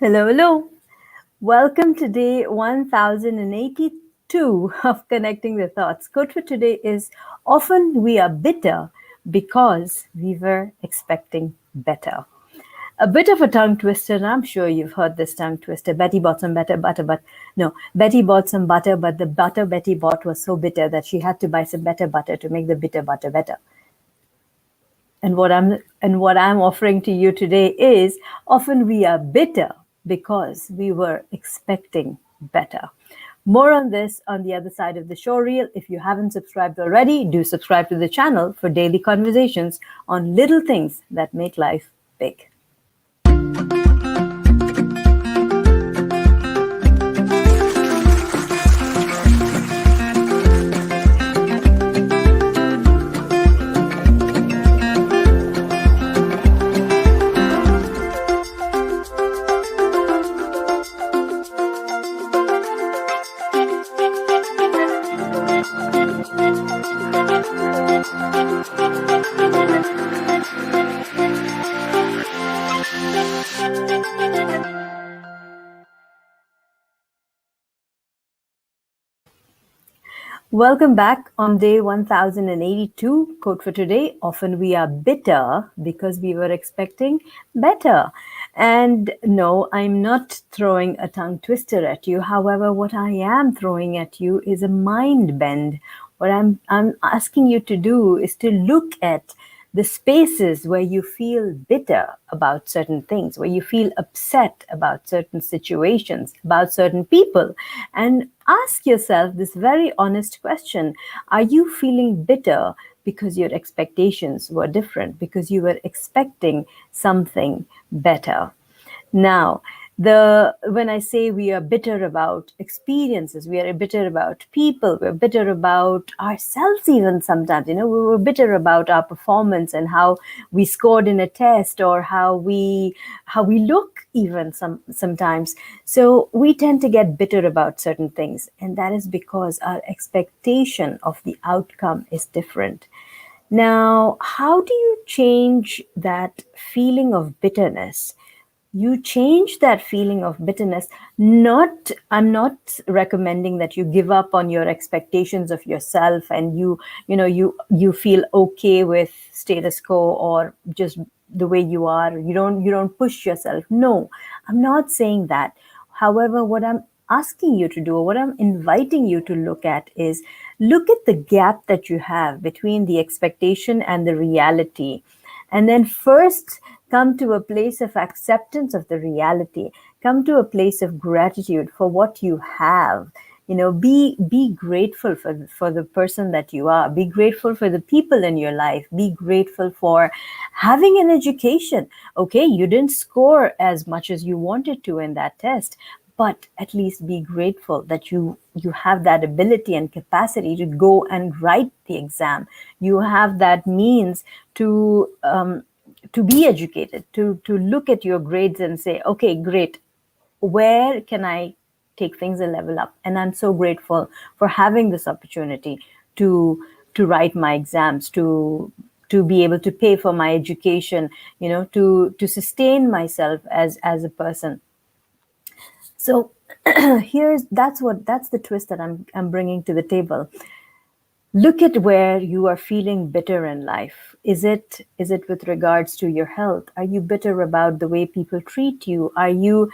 Hello, hello. Welcome to day 1082 of Connecting the Thoughts. Quote for today is: often we are bitter because we were expecting better. A bit of a tongue twister, and I'm sure you've heard this tongue twister. Betty bought some better butter, but no, Betty bought some butter, but the butter Betty bought was so bitter that she had to buy some better butter to make the bitter butter better. And what I'm offering to you today is: often we are bitter because we were expecting better. More on this on the other side of the show reel. If you haven't subscribed already, do subscribe to the channel for daily conversations on little things that make life big. Welcome back on day 1082. Quote for today: often we are bitter because we were expecting better. And no, I'm not throwing a tongue twister at you. However, what I am throwing at you is a mind bend. What I'm asking you to do is to look at the spaces where you feel bitter about certain things, where you feel upset about certain situations, about certain people, and ask yourself this very honest question: are you feeling bitter because your expectations were different, because you were expecting something better? Now, the when I say we are bitter about experiences, we are bitter about people, we're bitter about ourselves even sometimes. We were bitter about our performance and how we scored in a test, or how we look even sometimes. So we tend to get bitter about certain things, and that is because our expectation of the outcome is different. Now, how do you change that feeling of bitterness? You change that feeling of bitterness. Not I'm not recommending that you give up on your expectations of yourself, and you feel okay with status quo, or just the way you are. You don't push yourself. No, I'm not saying that. However, what I'm asking you to do, or what I'm inviting you to look at, is look at the gap that you have between the expectation and the reality. And then first come to a place of acceptance of the reality. Come to a place of gratitude for what you have. Be grateful for the person that you are. Be grateful for the people in your life. Be grateful for having an education. Okay, you didn't score as much as you wanted to in that test, but at least be grateful that you have that ability and capacity to go and write the exam. You have that means to be educated, to look at your grades and say, okay, great, where can I take things a level up? And I'm so grateful for having this opportunity to write my exams, to be able to pay for my education, to sustain myself as a person. So that's the twist that I'm bringing to the table. Look at where you are feeling bitter in life. Is it with regards to your health? Are you bitter about the way people treat you? Are you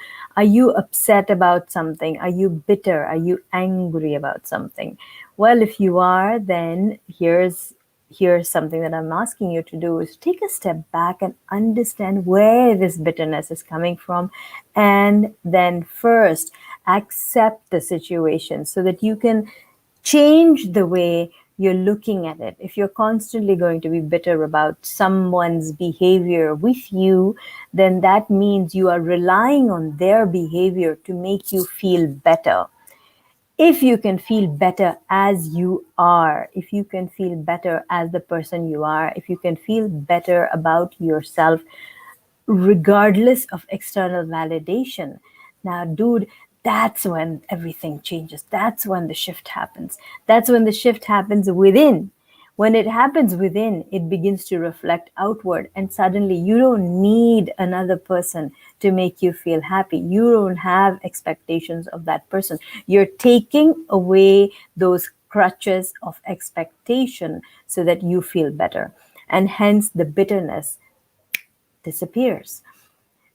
upset about something? Are you bitter? Are you angry about something? Well, if you are, then here's something that I'm asking you to do: is take a step back and understand where this bitterness is coming from, and then first accept the situation so that you can change the way you're looking at it. If you're constantly going to be bitter about someone's behavior with you, then that means you are relying on their behavior to make you feel better. If you can feel better as you are, if you can feel better as the person you are, if you can feel better about yourself, regardless of external validation. Now, dude, that's when everything changes. That's when the shift happens. That's when the shift happens within. When it happens within, it begins to reflect outward, and suddenly you don't need another person to make you feel happy. You don't have expectations of that person. You're taking away those crutches of expectation so that you feel better. And hence the bitterness disappears.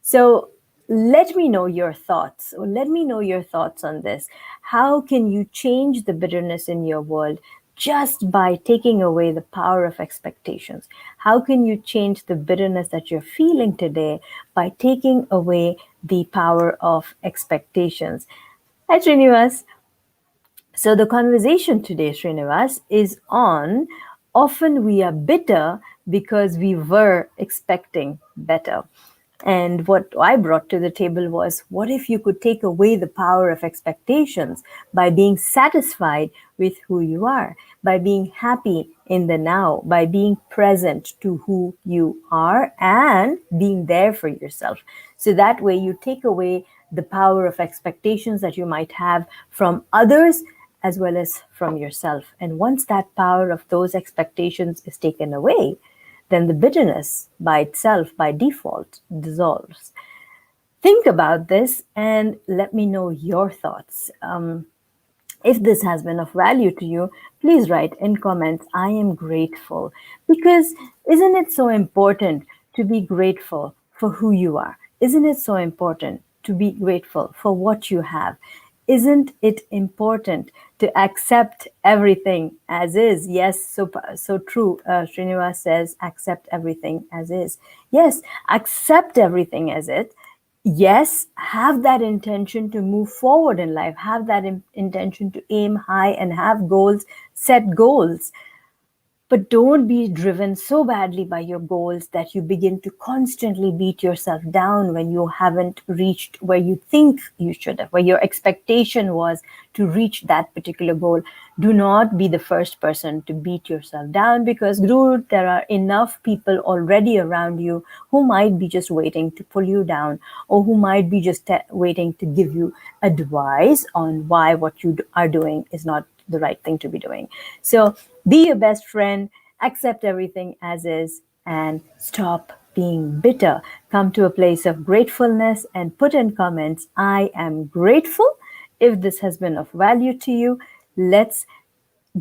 So let me know your thoughts, or let me know your thoughts on this. How can you change the bitterness in your world just by taking away the power of expectations? How can you change the bitterness that you're feeling today by taking away the power of expectations? Hi, Srinivas. So the conversation today, Srinivas, is on often we are bitter because we were expecting better. And what I brought to the table was, what if you could take away the power of expectations by being satisfied with who you are, by being happy in the now, by being present to who you are and being there for yourself. So that way you take away the power of expectations that you might have from others as well as from yourself. And once that power of those expectations is taken away, then the bitterness by itself, by default, dissolves. Think about this and let me know your thoughts. If this has been of value to you, please write in comments, I am grateful. Because isn't it so important to be grateful for who you are? Isn't it so important to be grateful for what you have? Isn't it important to accept everything as is? Yes, so true. Srinivas says, accept everything as is. Yes, accept everything as it. Yes, have that intention to move forward in life, have that intention to aim high and have goals, set goals. But don't be driven so badly by your goals that you begin to constantly beat yourself down when you haven't reached where you think you should have, where your expectation was to reach that particular goal. Do not be the first person to beat yourself down, because, dude, there are enough people already around you who might be just waiting to pull you down, or who might be just waiting to give you advice on why what you are doing is not the right thing to be doing. So be your best friend, accept everything as is, and stop being bitter. Come to a place of gratefulness and put in comments, I am grateful. If this has been of value to you, let's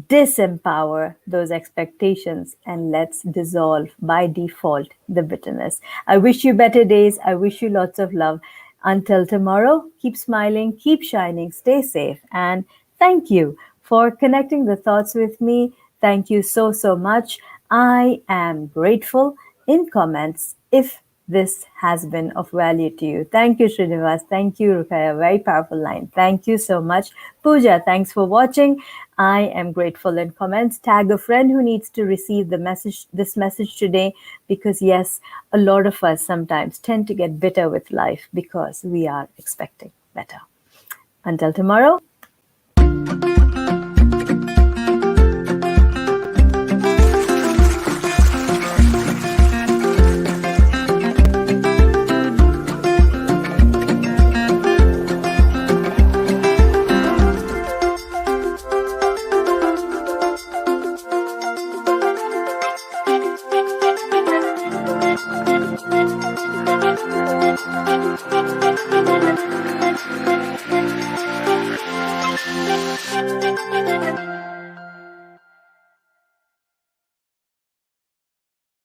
disempower those expectations and let's dissolve by default the bitterness. I wish you better days. I wish you lots of love. Until tomorrow, keep smiling, keep shining, stay safe, and thank you for connecting the thoughts with me. Thank you so, so much. I am grateful in comments if this has been of value to you. Thank you, Srinivas. Thank you, Ruqya. Very powerful line. Thank you so much. Pooja, thanks for watching. I am grateful in comments. Tag a friend who needs to receive this message today, because yes, a lot of us sometimes tend to get bitter with life because we are expecting better. Until tomorrow.